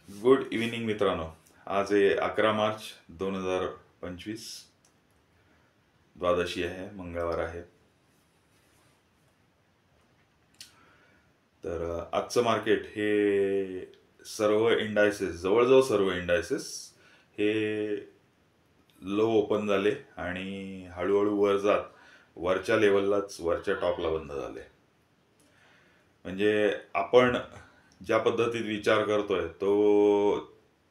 Good evening मित्रांनो. आज आहे 11 मार्च 2025. द्वादशी आहे, मंगळवार आहे. तर आजचं मार्केट हे सर्व इंडायसेस, जवळजवळ सर्व इंडायसेस हे लो ओपन झाले आणि हळूहळू वर जात वरच्या लेवललाच, वरच्या टॉपला बंद झाले. म्हणजे आपण ज्या पद्धतीत विचार करतोय तो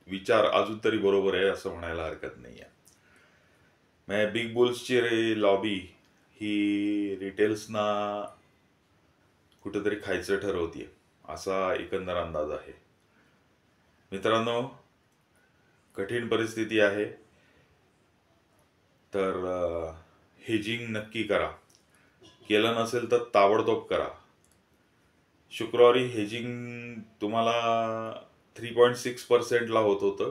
विचार अजून तरी बरोबर आहे असं म्हणायला हरकत नाही आहे. म्हणजे बिग बुल्सची लॉबी ही रिटेल्सना कुठेतरी खायचं ठरवतीये असा एकंदर अंदाज आहे. मित्रांनो, कठीण परिस्थिती आहे. तर हेजिंग नक्की करा. केलं नसेल तर ताबडतोब करा. शुक्रवारी हेजिंग तुम्हाला 3.6% होत होतं.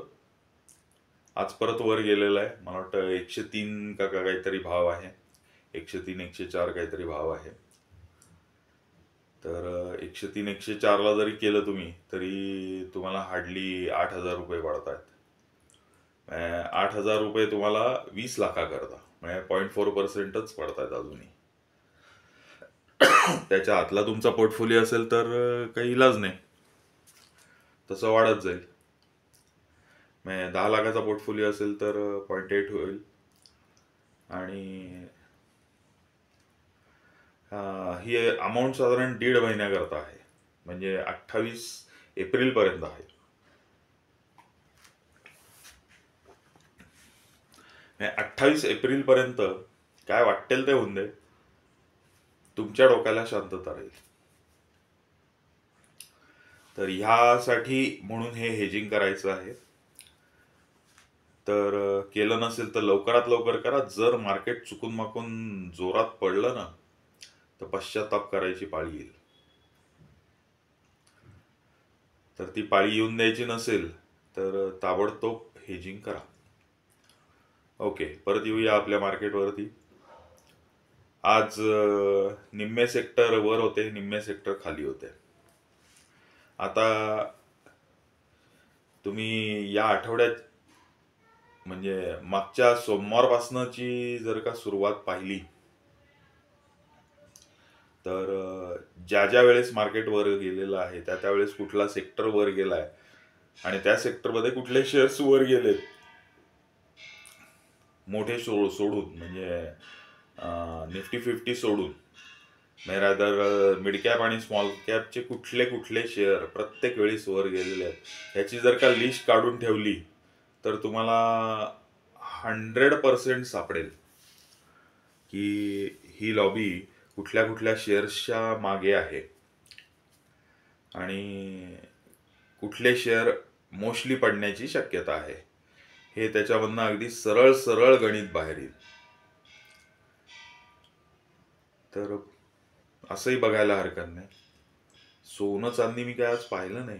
आज परत वर गेलेलं आहे. मला वाटतं 103 का काहीतरी भाव आहे. 103 104 काहीतरी भाव आहे. तर 103 104ला जरी केलं तुम्ही तरी तुम्हाला हार्डली 8,000 रुपये पडत आहेत. 8,000 रुपये तुम्हाला 20 लाखाकरता म्हणजे 0.4%च पडत आहेत अजूनही. त्याच्या आतला तुमचा पोर्टफोलिओ असेल तर काही इलाज नाही, तसं वाढत जाईल. म्हणजे 10 लाखाचा पोर्टफोलिओ असेल तर 0.8 होईल. आणि ही अमाऊंट साधारण 1.5 महिन्याकरता आहे, म्हणजे 28 एप्रिलपर्यंत आहे. 28 एप्रिलपर्यंत काय वाटेल ते होऊन दे, तुमच्या डोक्याला शांतता राहील. तर ह्यासाठी म्हणून हे हेजिंग करायचं आहे. तर केलं नसेल तर लवकरात लवकर करा. जर मार्केट चुकून माकून जोरात पडलं ना तर पश्चाताप करायची पाळी येईल. तर ती पाळी येऊन द्यायची नसेल तर ताबडतोब हेजिंग करा. ओके, परत येऊया आपल्या मार्केटवरती. आज निम्मे सेक्टर वर होते, निम्मे सेक्टर खाली होते. आता तुम्ही या आठवड्यात म्हणजे मागच्या सोमवारपासनची जर का सुरुवात पाहिली तर ज्या ज्या वेळेस मार्केट वर गेलेलं आहे त्या त्यावेळेस कुठला सेक्टर वर गेलाय आणि त्या सेक्टरमध्ये कुठले शेअर्स वर गेलेत मोठे सोडून, म्हणजे निफ्टी 50 सोडून, रादर मिड कॅप आणि स्मॉल कॅपचे कुठले कुठले शेअर प्रत्येक वेळेस वर गेलेले आहेत याची जर का लिस्ट काढून ठेवली तर तुम्हाला 100% सापडेल की ही लॉबी कुठल्या कुठल्या शेअर्सच्या मागे आहे आणि कुठले शेअर मोस्टली पडण्याची शक्यता आहे. हे त्याच्यामधनं अगदी सरळ सरळ गणित बाहेर येईल. तर असंही बघायला हरकत नाही. सोनं चांदी मी काय आज पाहिलं नाही.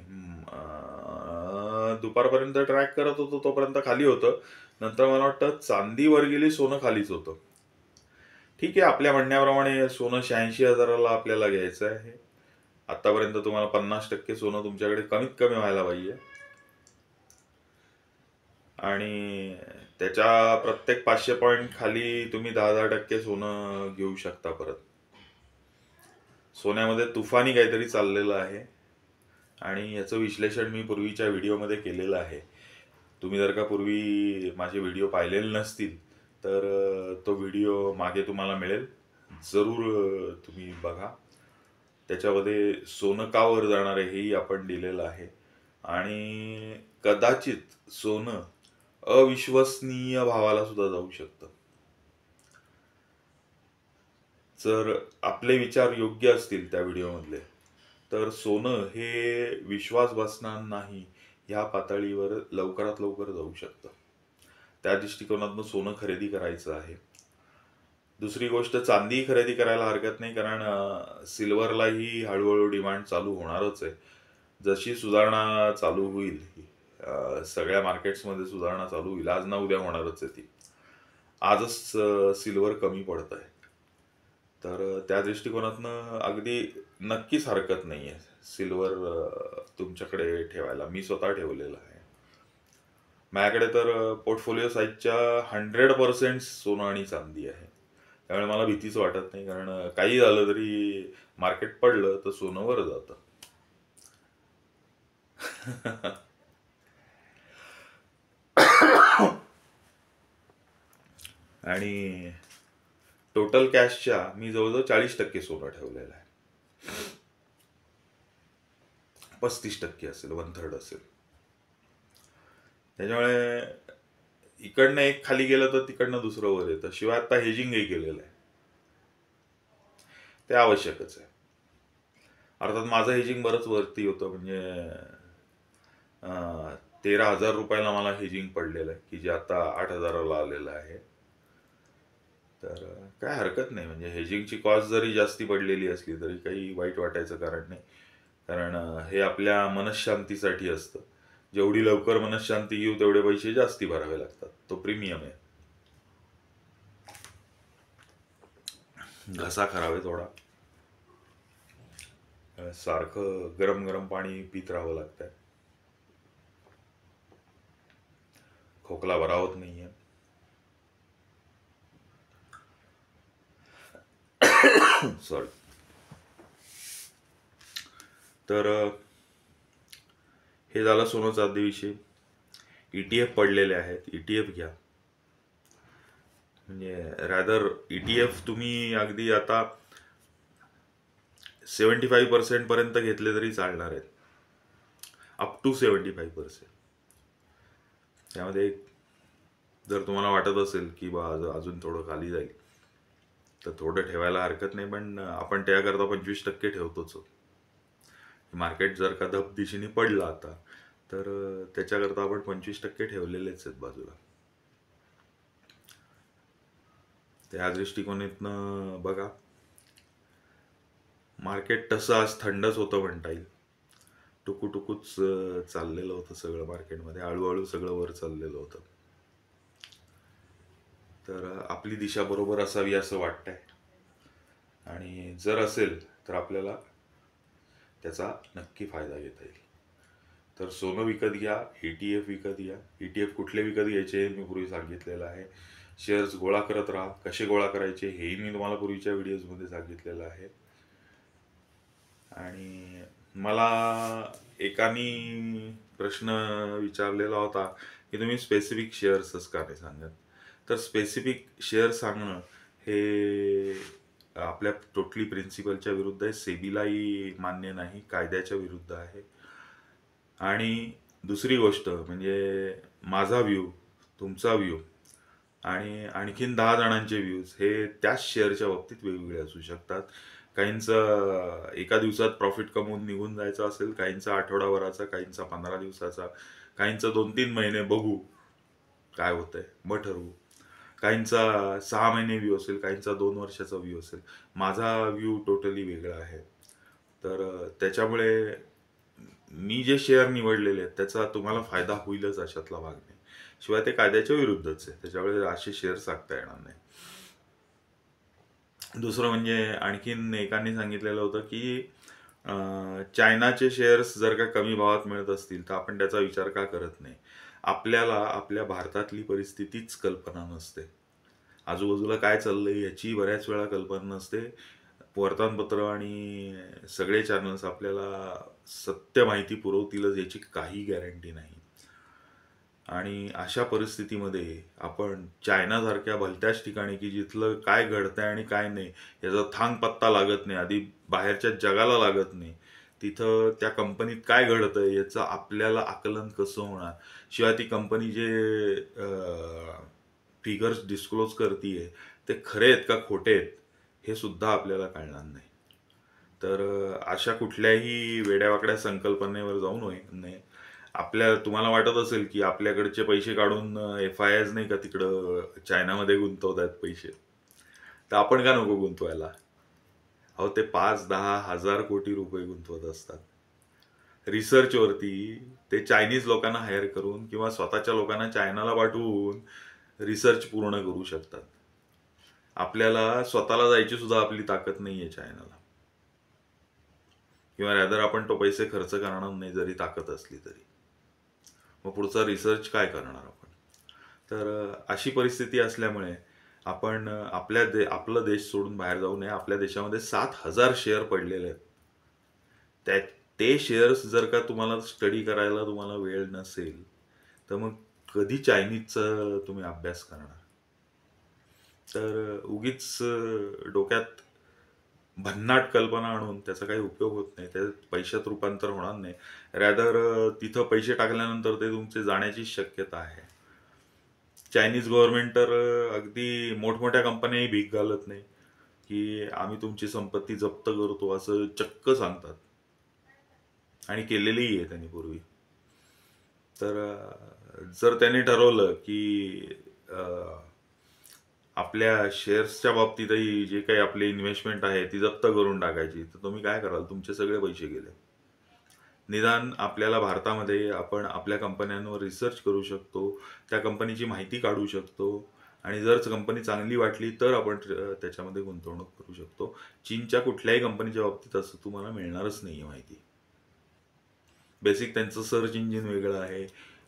दुपारपर्यंत ट्रॅक करत होतो तोपर्यंत खाली होतं. नंतर मला वाटतं चांदी वर गेली, सोनं खालीच होतं. ठीक आहे, आपल्या म्हणण्याप्रमाणे सोनं 86,000ला आपल्याला घ्यायचं आहे. आतापर्यंत तुम्हाला 50% सोनं तुमच्याकडे कमीत कमी व्हायला पाहिजे आणि त्याच्या प्रत्येक 500 पॉईंट खाली तुम्ही 10% सोनं घेऊ शकता. परत सोन्यामध्ये तुफानी काहीतरी चाललेलं आहे आणि याचं विश्लेषण मी पूर्वीच्या व्हिडिओमध्ये केलेलं आहे. तुम्ही जर का पूर्वी माझे व्हिडिओ पाहिलेले नसतील तर तो व्हिडिओ मागे तुम्हाला मिळेल, जरूर तुम्ही बघा. त्याच्यामध्ये सोनं का वर जाणार आहे हेही आपण दिलेलं आहे आणि कदाचित सोनं अविश्वसनीय भावाला सुद्धा जाऊ शकतं जर आपले विचार योग्य असतील त्या व्हिडिओमधले. तर सोनं हे विश्वास बसणार नाही ह्या पातळीवर लवकरात लवकर जाऊ शकतं. त्या दृष्टिकोनातून सोनं खरेदी करायचं आहे. दुसरी गोष्ट, चांदी खरेदी करायला हरकत नाही, कारण सिल्वरलाही हळूहळू डिमांड चालू होणारच आहे. जशी सुधारणा चालू होईल, सगळ्या मार्केट्समध्ये सुधारणा चालू होईल, आज ना उद्या होणारच आहे ती. आजच सिल्वर कमी पडत आहे. तर त्या दृष्टिकोनातनं अगदी नक्कीच हरकत नाही आहे सिल्वर तुमच्याकडे ठेवायला. मी स्वतः ठेवलेलं आहे. माझ्याकडे तर पोर्टफोलिओ साईजच्या 100% सोनं आणि चांदी आहे. त्यामुळे मला भीतीच वाटत नाही, कारण काही झालं तरी मार्केट पडलं तर सोनं वर जातं. आणि टोटल कॅशच्या मी जवळजवळ 40% सोनं ठेवलेलं आहे. 35% असेल, 1/3 असेल. त्याच्यामुळे इकडनं एक खाली गेलं तर तिकडनं दुसरं वर येतं. शिवाय आता हेजिंगही केलेलं आहे, ते आवश्यकच आहे. अर्थात माझं हेजिंग बरंच वरती होतं, म्हणजे 13,000 रुपयाला मला हेजिंग पडलेलं आहे, की जे आता 8,000ला आलेलं आहे. तर काय हरकत नाही, म्हणजे हेजिंगची कॉस्ट जरी जास्ती पडलेली असली तरी काही वाईट वाटायचं कारण नाही. कारण हे आपल्या मनःशांतीसाठी असतं. जेवढी लवकर मनःशांती घेऊ तेवढे पैसे जास्ती भरावे लागतात, तो प्रीमियम आहे. घसा खराब आहे थोडा, सारखं गरम गरम पाणी पित राहावं लागतंय. खोकला बरा होत नाहीये. सॉरी. तर हे झालं सोनं चांदीविषयी. ETF पडलेले आहेत, ETF घ्या. म्हणजे रॅदर ETF तुम्ही अगदी आता 75% पर्यंत घेतले तरी चालणार आहेत, अप टू 75%. त्यामध्ये जर तुम्हाला वाटत असेल की बा अजून थोडं खाली जाईल तर थोडं ठेवायला हरकत नाही, पण आपण त्याकरता 25% ठेवतोच. मार्केट जर का दिशेने पडला आता तर त्याच्याकरता आपण 25% ठेवलेलेच आहेत बाजूला. त्या दृष्टिकोनातनं बघा. मार्केट तसं आज थंडच होतं म्हणता येईल. टुकूच चाललेलं होतं सगळं मार्केटमध्ये, हळूहळू सगळं वर चाललेलं होतं. तर आपली दिशा बरोबर असावी असं वाटतंय, आणि जर असेल तर आपल्याला त्याचा नक्की फायदा घेता येईल. तर सोनं विकत घ्या, ETF विकत घ्या. ETF कुठले विकत घ्यायचे मी पूर्वी सांगितलेलं आहे. शेअर्स गोळा करत राहा. कसे गोळा करायचे हेही मी तुम्हाला पूर्वीच्या व्हिडिओजमध्ये सांगितलेलं आहे. आणि मला एकानी प्रश्न विचारलेला होता की तुम्ही स्पेसिफिक शेअर्सच का नाही सांगत. तर स्पेसिफिक शेअर सांगणं हे आपल्या टोटली प्रिन्सिपलच्या विरुद्ध आहे, सेबीलाही मान्य नाही, कायद्याच्या विरुद्ध आहे. आणि दुसरी गोष्ट म्हणजे माझा व्ह्यू, तुमचा व्ह्यू आणि आणखीन 10 जणांचे व्ह्यूज हे त्याच शेअरच्या बाबतीत वेगवेगळे असू शकतात. काहींचं एका दिवसात प्रॉफिट कमवून निघून जायचं असेल, काहींचा आठवडाभराचा, काहींचा 15 दिवसाचा, काहींचं 2-3 महिने बघू काय होतंय मग ठरवू, काहींचा 6 महिने व्ह्यू असेल, काहींचा 2 वर्षाचा व्ह्यू असेल. माझा व्ह्यू टोटली वेगळा आहे. तर त्याच्यामुळे मी जे शेअर निवडलेले आहेत त्याचा तुम्हाला फायदा होईलच अशातला भाग नाही. शिवाय ते कायद्याच्या विरुद्धच आहे, त्याच्यामुळे असे शेअर सांगता येणार नाही. दुसरं म्हणजे आणखीन एकाने सांगितलेलं होतं की चायनाचे शेअर्स जर का कमी भावात मिळत असतील तर आपण त्याचा विचार का करत नाही. आपल्याला आपल्या भारतातली परिस्थितीच कल्पना नसते, आजूबाजूला काय चाललंय याची बऱ्याच वेळा कल्पना नसते. वर्तमानपत्र आणि सगळे चॅनल्स आपल्याला सत्य माहिती पुरवतीलच याची काही गॅरंटी नाही. आणि अशा परिस्थितीमध्ये आपण चायनासारख्या भलत्याच ठिकाणी की जिथलं काय घडतंय आणि काय नाही याचा थांग पत्ता लागत नाही, आधी बाहेरच्या जगाला लागत नाही, तिथं त्या कंपनीत काय घडतंय याचं आपल्याला आकलन कसं होणार. शिवाय ती कंपनी जे फिगर्स डिस्क्लोज करतीये ते खरे आहेत का खोटे आहेत हे सुद्धा आपल्याला कळणार नाही. तर अशा कुठल्याही वेड्यावाकड्या संकल्पनेवर जाऊ नये. तुम्हाला वाटत असेल की आपल्याकडचे पैसे काढून FIIs नाही का तिकडं चायनामध्ये गुंतवत आहेत पैसे, तर आपण का नको गुंतवायला. अहो ते 5-10 हजार कोटी रुपये गुंतवत असतात रिसर्च वरती. ते चायनीज लोकांना हायर करून किंवा स्वतःच्या लोकांना चायनाला पाठवून रिसर्च पूर्ण करू शकतात. आपल्याला स्वतःला जायची सुद्धा आपली ताकद नाहीये चायनाला. किंवा रॅदर आपण तो पैसे खर्च करणार नाही जरी ताकद असली तरी. मग पुढचा रिसर्च काय करणार आपण? तर अशी परिस्थिती असल्यामुळे आपण आपला देश सोडून बाहेर जाऊ नये. आपल्या देशामध्ये 7,000 शेअर पडलेले आहेत. त्या ते शेअर्स जर का तुम्हाला स्टडी करायला तुम्हाला वेळ नसेल, तर मग कधी चायनीजचा तुम्ही अभ्यास करणार? तर उगीच डोक्यात भन्नाट कल्पना आणून त्याचा काही उपयोग होत नाही. त्या पैशात रूपांतर होणार नाही. रॅदर तिथं पैसे टाकल्यानंतर ते तुमचे जाण्याची शक्यता आहे. चायनीज गव्हर्नमेंट तर अगदी मोठमोठ्या कंपन्याही भीक घालत नाही की आम्ही तुमची संपत्ती जप्त करतो असं चक्क सांगतात. आणि केलेलीही आहे त्यांनी पूर्वी. तर जर त्यांनी ठरवलं की आपल्या शेअर्सच्या बाबतीतही जे काही आपली इन्व्हेस्टमेंट आहे ती जप्त करून टाकायची, तर तुम्ही काय कराल? तुमचे सगळे पैसे गेले. निदान आपल्याला भारतामध्ये आपण आपल्या कंपन्यांवर रिसर्च करू शकतो, त्या कंपनीची माहिती काढू शकतो आणि जर कंपनी चांगली वाटली तर आपण त्याच्यामध्ये गुंतवणूक करू शकतो. चीनच्या कुठल्याही कंपनीच्या बाबतीत असं तुम्हाला मिळणारच नाही आहे माहिती. बेसिक त्यांचं सर्च इंजिन वेगळं आहे,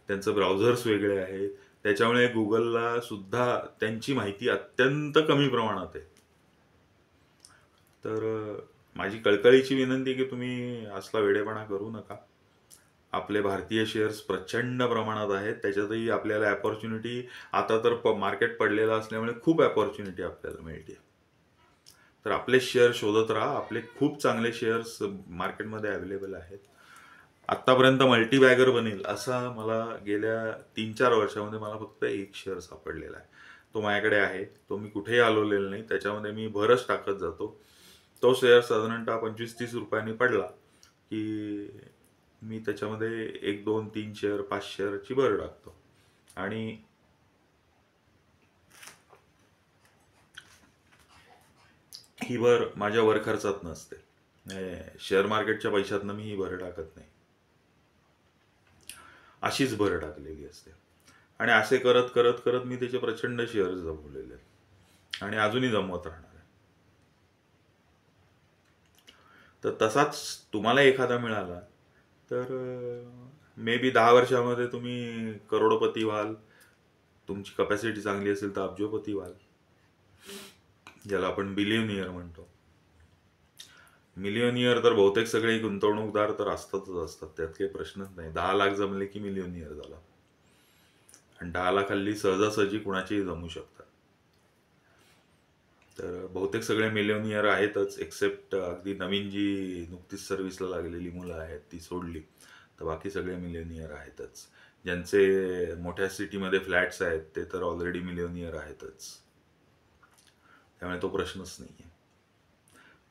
त्यांचं ब्राउझर्स वेगळे आहेत. त्याच्यामुळे गुगलला सुद्धा त्यांची माहिती अत्यंत कमी प्रमाणात आहे. तर माझी कळकळीची विनंती की तुम्ही असला वेडेपणा करू नका. आपले भारतीय शेअर्स प्रचंड प्रमाणात आहेत. त्याच्यातही आपल्याला अपॉर्च्युनिटी आता तर मार्केट पडलेलं असल्यामुळे खूप अपॉर्च्युनिटी आपल्याला मिळते. तर आपले शेअर शोधत राहा. आपले खूप चांगले शेअर्स मार्केटमध्ये अवेलेबल आहेत. आत्तापर्यंत मल्टीबॅगर बनेल असा मला गेल्या 3-4 वर्षामध्ये मला फक्त एक शेअर सापडलेला आहे. तो माझ्याकडे आहे. तो मी कुठेही हलवलेला नाही. त्याच्यामध्ये मी भरच टाकत जातो. तो शेअर साधारणतः 25-30 रुपयांनी पडला की मी त्याच्यामध्ये 1, 2, 3 शेअर, 5 शेअरची भर टाकतो. आणि ही भर माझ्या वर खर्चात नसते. शेअर मार्केटच्या पैशातनं मी ही भर टाकत नाही. अशीच भर टाकलेली असते. आणि असे करत करत करत मी त्याचे प्रचंड शेअर्स जमवलेले आहेत आणि अजूनही जमवत राहणार आहे. तर तसाच तुम्हाला एखादा मिळाला तर मे बी 10 वर्षामध्ये तुम्ही करोडपती व्हाल. तुमची कपॅसिटी चांगली असेल तर अब्जोपती व्हाल, ज्याला आपण बिलियनियर म्हणतो. मिलियनियर तर बहुतेक सगळे गुंतवणूकदार तर असतातच असतात, त्यात काही प्रश्नच नाही. 10 लाख जमले की मिलियनियर झाला. आणि 10 लाख हल्ली सहजासहजी कुणाचेही जमू शकतात. तर बहुतेक सगळे मिलियनियर आहेतच, एक्सेप्ट अगदी नवीन जी नुकतीच सर्व्हिसला लागलेली मुलं आहेत ती सोडली तर बाकी सगळे मिलियनियर आहेतच. ज्यांचे मोठ्या सिटीमध्ये फ्लॅट्स आहेत ते तर ऑलरेडी मिलियनियर आहेतच. त्यामुळे तो प्रश्नच नाही आहे.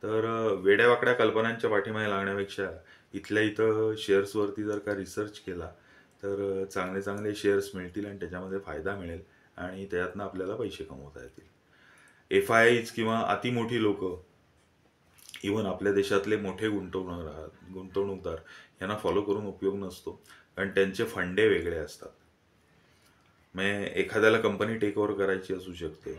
तर वेड्यावाकड्या कल्पनांच्या पाठीमागे लागण्यापेक्षा इथल्या इथं शेअर्सवरती जर का रिसर्च केला तर चांगले चांगले शेअर्स मिळतील आणि त्याच्यामध्ये फायदा मिळेल आणि त्यातनं आपल्याला पैसे कमवता येतील. FIIs किंवा अतिमोठी लोक, इव्हन आपल्या देशातले मोठे गुंतवणूकदार यांना फॉलो करून उपयोग नसतो, कारण त्यांचे फंडे वेगळे असतात. म्हणजे एखाद्याला कंपनी टेक ओव्हर करायची असू शकते,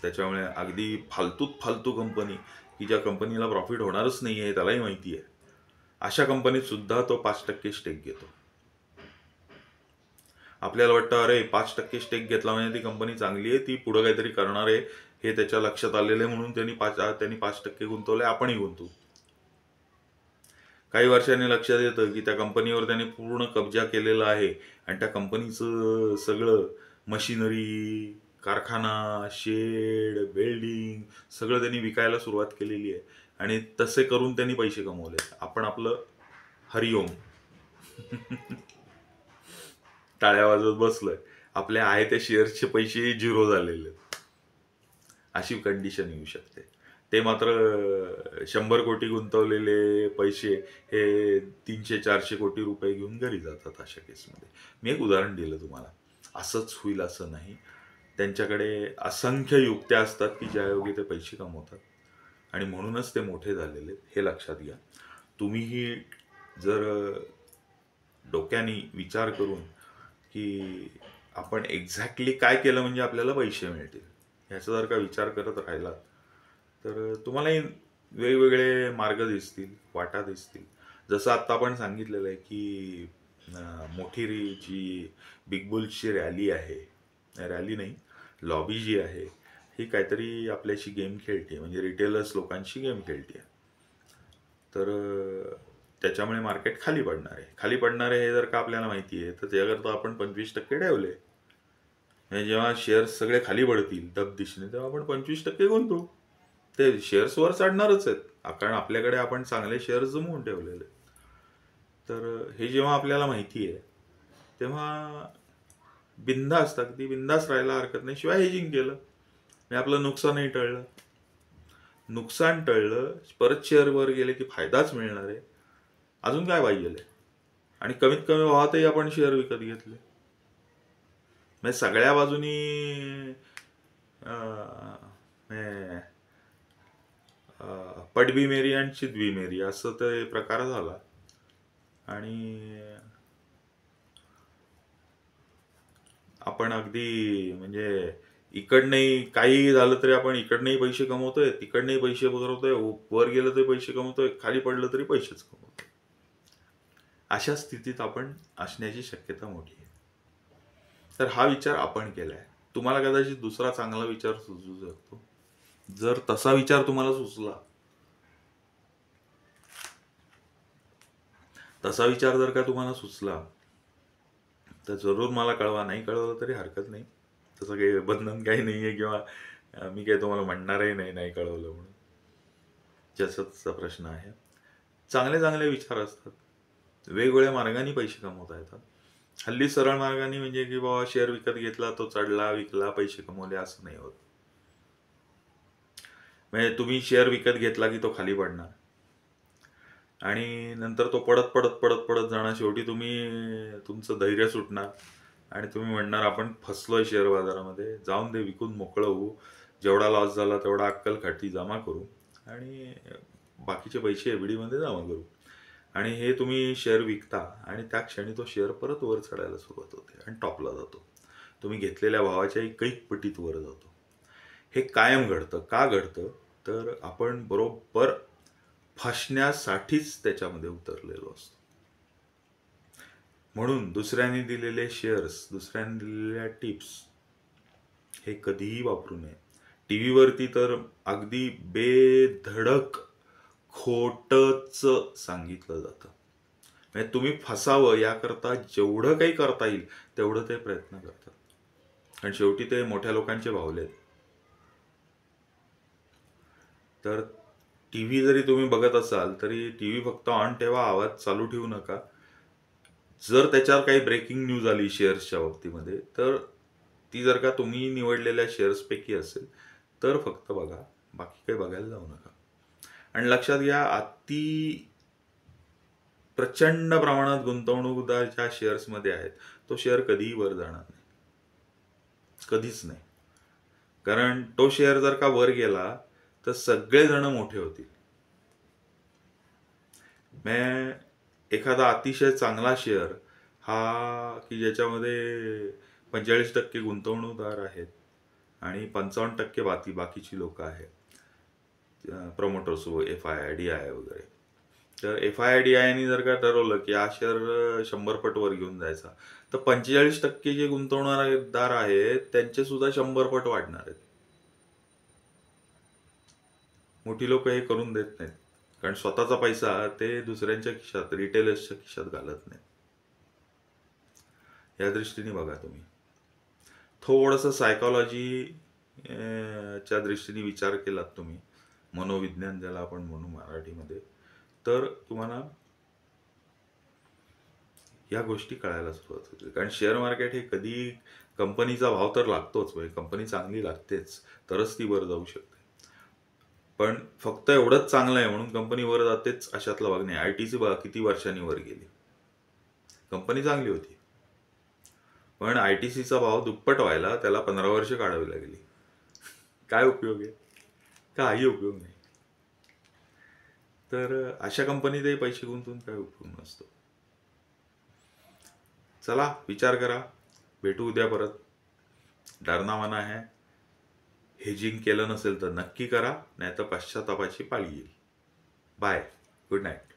त्याच्यामुळे अगदी फालतू कंपनी की ज्या कंपनीला प्रॉफिट होणारच नाही आहे त्यालाही माहिती आहे, अशा कंपनीत सुद्धा तो 5% स्टेक घेतो. आपल्याला वाटतं अरे 5% स्टेक घेतला म्हणजे ती कंपनी चांगली आहे, ती पुढे काहीतरी करणार आहे हे त्याच्या लक्षात आलेलं आहे म्हणून त्यांनी 5% गुंतवले, आपणही गुंतवू. काही वर्षांनी लक्षात येतं की त्या कंपनीवर त्यांनी पूर्ण कब्जा केलेला आहे आणि त्या कंपनीचं सगळं मशिनरी, कारखाना, शेड, बिल्डिंग सगळं त्यांनी विकायला सुरुवात केलेली आहे आणि तसे करून त्यांनी पैसे कमवले. आपण आपलं हरिओम टाळ्या वाजवत बसलोय. आपले आहे त्या शेअर्सचे पैसे झिरो झालेले, अशी कंडिशन येऊ शकते. ते मात्र 100 कोटी गुंतवलेले पैसे हे 300-400 कोटी रुपये घेऊन घरी जातात अशा केसमध्ये. मी एक उदाहरण दिलं तुम्हाला. असंच होईल असं नाही. त्यांच्याकडे असंख्य युक्त्या असतात की ज्यायोगे ते पैसे कमवतात आणि म्हणूनच ते मोठे झालेले, हे लक्षात घ्या. तुम्हीही जर डोक्याने विचार करून की आपण एक्झॅक्टली काय केलं म्हणजे आपल्याला पैसे मिळतील ह्याचा जर का विचार करत राहिलात तर तुम्हालाही वेगवेगळे मार्ग दिसतील, वाटा दिसतील. जसं आत्ता आपण सांगितलेलं आहे की मोठी जी बिग बुलची रॅली आहे, रॅली नाही, लॉबी जी आहे, ही काहीतरी आपल्याशी गेम खेळते, म्हणजे रिटेलर्स लोकांशी गेम खेळते. तर त्याच्यामुळे मार्केट खाली पडणार आहे. खाली पडणार आहे हे जर का आपल्याला माहिती आहे, तर त्याकरता आपण 25% ठेवले. म्हणजे जेव्हा शेअर्स सगळे खाली पडतील दबदिशीने, तेव्हा आपण 25% गुंतवू. ते शेअर्स वर चढणारच आहेत, कारण आपल्याकडे आपण चांगले शेअर्स जमवून ठेवलेले. तर हे जेव्हा आपल्याला माहिती आहे, तेव्हा बिनधास्त, अगदी बिनधास्त राहायला हरकत नाही. शिवाय हेजिंग केलं मी आपलं नुकसानही टळलं. नुकसान टळलं, परत शेअर वर गेले की फायदाच मिळणार आहे. अजून काय पाहिजे? आणि कमीत कमी भावातही आपण शेअर विकत घेतले. म्हणजे सगळ्या बाजूनी पडबी मेरी आणि चिदबी मेरी असं ते प्रकार झाला. आणि आपण अगदी म्हणजे इकडनंही काही झालं तरी आपण इकडनंही पैसे कमवतोय, तिकडनंही पैसे कमवतोय, वर गेलं तरी पैसे कमवतोय, खाली पडलं तरी पैसेच कमवतोय. अशा स्थितीत आपण असण्याची शक्यता मोठी आहे. तर हा विचार आपण केलाय. तुम्हाला कदाचित दुसरा चांगला विचार सुचू शकतो. जर तसा विचार तुम्हाला सुचला, तसा विचार जर का तुम्हाला सुचला, तर जरूर मला कळवा. नाही कळवलं तरी हरकत नाही, तसं काही बंधन काही नाहीये, किंवा मी काही तुम्हाला म्हणणारही नाही नाही कळवलं म्हणून. ज्याचा प्रश्न आहे. चांगले चांगले विचार असतात, वेगवेगळ्या मार्गाने पैसे कमवता येतात. हल्ली सरळ मार्गाने म्हणजे की बाबा शेअर विकत घेतला, तो चढला, विकला, पैसे कमवले, असं नाही होत. म्हणजे तुम्ही शेअर विकत घेतला की तो खाली पडणार, आणि नंतर तो पडत पडत पडत पडत जाणार. शेवटी तुमचं धैर्य सुटणार आणि तुम्ही म्हणणार आपण फसलोय शेअर बाजारामध्ये, जाऊन दे, विकून मोकळं होऊ, जेवढा लॉस झाला तेवढा अक्कल खाटी जमा करू आणि बाकीचे पैसे एफडी मध्ये जमा करू. आणि हे तुम्ही शेअर विकता आणि त्या क्षणी तो शेअर परत वर चढायला सुरुवात होते आणि टॉपला जातो. तुम्ही घेतलेल्या भावाच्याही कैक पटीत वर जातो. हे कायम घडतं. का घडतं? तर आपण बरोबर फसण्यासाठीच त्याच्यामध्ये उतरलेलो असतो. म्हणून दुसऱ्यांनी दिलेले शेअर्स, दुसऱ्यांनी दिलेल्या टिप्स हे कधीही वापरू नये. टीव्ही वरती तर अगदी बेधडक खोटच सांगितलं जातं. म्हणजे तुम्ही फसावं याकरता जेवढं काही करता येईल तेवढं ते प्रयत्न करतात. आणि शेवटी ते मोठ्या लोकांचे भावले. तर टीव्ही जरी तुम्ही बघत असाल तरी टीव्ही फक्त ऑन ठेवा, आवाज चालू ठेवू नका. जर त्याच्यावर काही ब्रेकिंग न्यूज आली शेअर्सच्या बाबतीमध्ये, तर ती जर का तुम्ही निवडलेल्या शेअर्स पैकी असेल तर फक्त बघा, बाकी काही बघायला जाऊ नका. आणि लक्षात घ्या, प्रचंड प्रमाणात गुंतवणूकदार ज्या शेअर्समध्ये आहेत, तो शेअर कधीही वर जाणार नाही, कधीच नाही. कारण तो शेअर जर का वर गेला तर सगळेजण मोठे होतील. एखादा अतिशय चांगला शेअर हा की ज्याच्यामध्ये 45% गुंतवणूकदार आहेत आणि 55% बाकीची लोक आहेत, प्रमोटर्स, FII वगैरे. तर FII जर का ठरवलं की हा शेअर 100 पट वर घेऊन जायचा, तर 45% जे गुंतवणूकदार आहेत त्यांचे सुद्धा 100 पट वाढणार आहेत. मोठी लोक हे करून देत नाहीत, कारण स्वतःचा पैसा ते दुसऱ्यांच्या खिशात, रिटेलर्सच्या खिशात घालत नाहीत. या दृष्टीने बघा तुम्ही. थोडंसं सायकॉलॉजी च्या दृष्टीने विचार केलात तुम्ही, मनोविज्ञान ज्याला आपण म्हणू मराठीमध्ये, तर तुम्हाला या गोष्टी कळायला सुरुवात होते. कारण शेअर मार्केट हे कधी, कंपनीचा भाव तर लागतोच, म्हणजे कंपनी चांगली लागतेच तरच ती वर जाऊ शकते. पण फक्त एवढंच चांगलं आहे म्हणून कंपनी वर जातेच अशातला भाग नाही. आयटीसी किती वर्षांनी वर गेली, कंपनी चांगली होती, पण आयटीसीचा भाव दुप्पट व्हायला त्याला 15 वर्ष काढावी लागली. काय उपयोग आहे? काही उपयोग नाही. तर अशा कंपनीतही पैसे गुंतवून काय उपयोग नसतो. चला, विचार करा. भेटू उद्या परत. डरना मना है. हेजिंग केलं नसेल तर नक्की करा, नाही तर पश्चातापाची पाळी येईल. बाय. Good night.